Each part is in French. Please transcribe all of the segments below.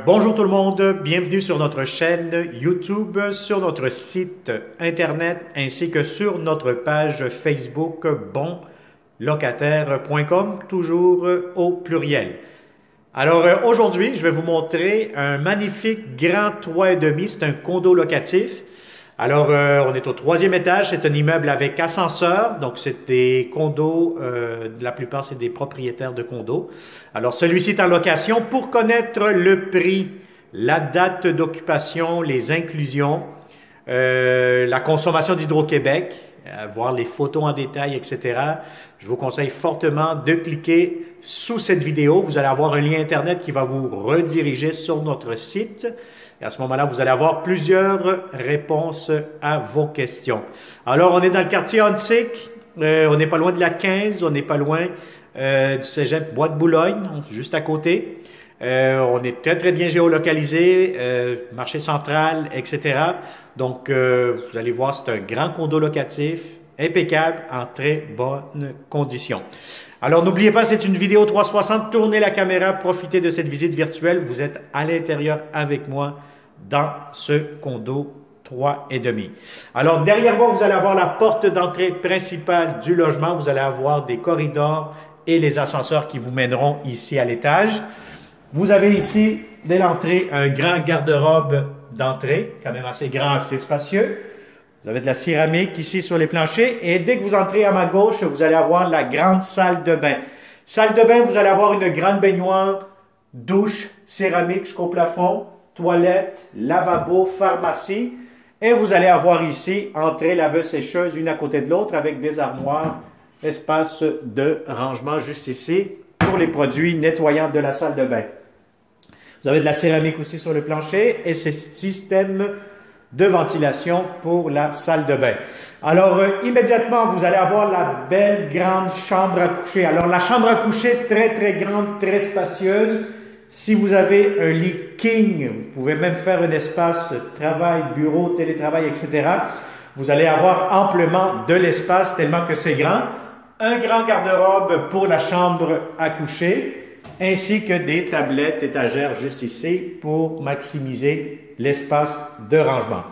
Bonjour tout le monde, bienvenue sur notre chaîne YouTube, sur notre site internet ainsi que sur notre page Facebook bonlocataire.com, toujours au pluriel. Alors aujourd'hui, je vais vous montrer un magnifique grand 3,5, c'est un condo locatif. Alors, on est au 3e étage, c'est un immeuble avec ascenseur, donc c'est des condos, la plupart c'est des propriétaires de condos. Alors, celui-ci est en location. Pour connaître le prix, la date d'occupation, les inclusions, la consommation d'Hydro-Québec, voir les photos en détail, etc., je vous conseille fortement de cliquer sous cette vidéo. Vous allez avoir un lien Internet qui va vous rediriger sur notre site. Et à ce moment-là, vous allez avoir plusieurs réponses à vos questions. Alors, on est dans le quartier Huntsic. On n'est pas loin de la 15. On n'est pas loin du cégep Bois-de-Boulogne, juste à côté. On est très, très bien géolocalisé, marché central, etc. Donc, vous allez voir, c'est un grand condo locatif, impeccable, en très bonnes conditions. Alors, n'oubliez pas, c'est une vidéo 360. Tournez la caméra, profitez de cette visite virtuelle. Vous êtes à l'intérieur avec moi dans ce condo 3,5. Alors, derrière moi, vous allez avoir la porte d'entrée principale du logement. Vous allez avoir des corridors et les ascenseurs qui vous mèneront ici à l'étage. Vous avez ici, dès l'entrée, un grand garde-robe d'entrée, quand même assez grand, assez spacieux. Vous avez de la céramique ici sur les planchers. Et dès que vous entrez à ma gauche, vous allez avoir la grande salle de bain. Salle de bain, vous allez avoir une grande baignoire, douche, céramique jusqu'au plafond, toilette, lavabo, pharmacie. Et vous allez avoir ici, entrée, laveuse-sécheuse, une à côté de l'autre, avec des armoires, espace de rangement juste ici, pour les produits nettoyants de la salle de bain. Vous avez de la céramique aussi sur le plancher et ce système de ventilation pour la salle de bain. Alors, immédiatement, vous allez avoir la belle grande chambre à coucher. Alors, la chambre à coucher, très, très grande, très spacieuse. Si vous avez un lit king, vous pouvez même faire un espace travail, bureau, télétravail, etc. Vous allez avoir amplement de l'espace tellement que c'est grand. Un grand garde-robe pour la chambre à coucher, ainsi que des tablettes étagères juste ici pour maximiser l'espace de rangement.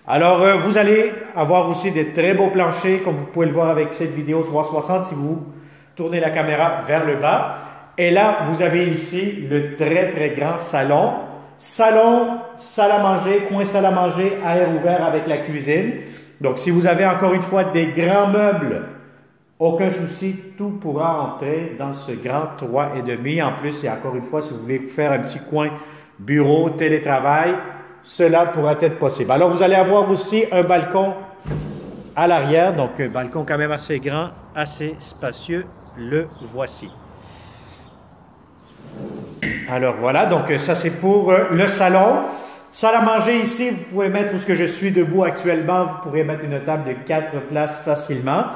Alors, vous allez avoir aussi des très beaux planchers, comme vous pouvez le voir avec cette vidéo 360 si vous tournez la caméra vers le bas. Et là, vous avez ici le très, très grand salon. Salon, salle à manger, coin salle à manger, air ouvert avec la cuisine. Donc, si vous avez encore une fois des grands meubles, aucun souci, tout pourra entrer dans ce grand 3,5. En plus, et encore une fois, si vous voulez faire un petit coin bureau, télétravail, cela pourra être possible. Alors, vous allez avoir aussi un balcon à l'arrière, donc un balcon quand même assez grand, assez spacieux. Le voici. Alors voilà, donc ça c'est pour le salon. Salle à manger ici, vous pouvez mettre où ce que je suis debout actuellement, vous pourrez mettre une table de 4 places facilement.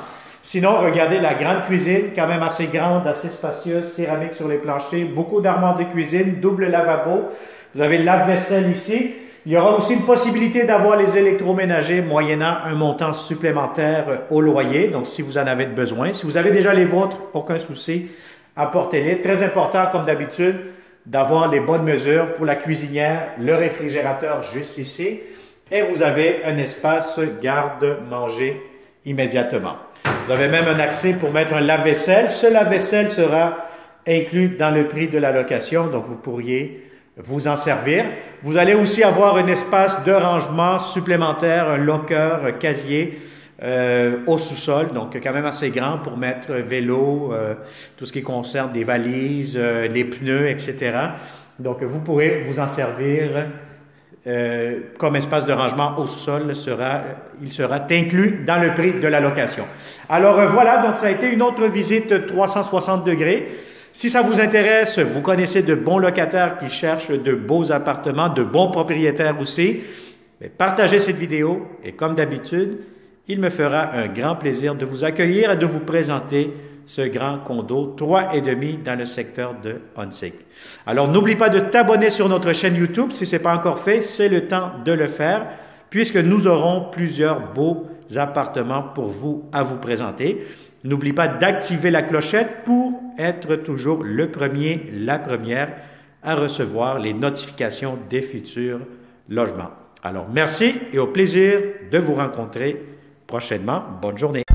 Sinon, regardez la grande cuisine, quand même assez grande, assez spacieuse, céramique sur les planchers, beaucoup d'armoires de cuisine, double lavabo. Vous avez le lave-vaisselle ici. Il y aura aussi une possibilité d'avoir les électroménagers moyennant un montant supplémentaire au loyer. Donc, si vous en avez besoin. Si vous avez déjà les vôtres, aucun souci, apportez-les. Très important, comme d'habitude, d'avoir les bonnes mesures pour la cuisinière, le réfrigérateur juste ici. Et vous avez un espace garde-manger immédiatement. Vous avez même un accès pour mettre un lave-vaisselle. Ce lave-vaisselle sera inclus dans le prix de la location, donc vous pourriez vous en servir. Vous allez aussi avoir un espace de rangement supplémentaire, un locker, un casier au sous-sol, donc quand même assez grand pour mettre vélo, tout ce qui concerne des valises, les pneus, etc. Donc vous pourrez vous en servir comme espace de rangement au sol, il sera inclus dans le prix de la location. Alors voilà, donc ça a été une autre visite 360 degrés. Si ça vous intéresse, vous connaissez de bons locataires qui cherchent de beaux appartements, de bons propriétaires aussi, mais partagez cette vidéo et comme d'habitude, il me fera un grand plaisir de vous accueillir et de vous présenter ce grand condo 3,5 dans le secteur de Huntsic. Alors, n'oublie pas de t'abonner sur notre chaîne YouTube. Si ce n'est pas encore fait, c'est le temps de le faire puisque nous aurons plusieurs beaux appartements pour vous à vous présenter. N'oublie pas d'activer la clochette pour être toujours le premier, la première à recevoir les notifications des futurs logements. Alors, merci et au plaisir de vous rencontrer prochainement. Bonne journée.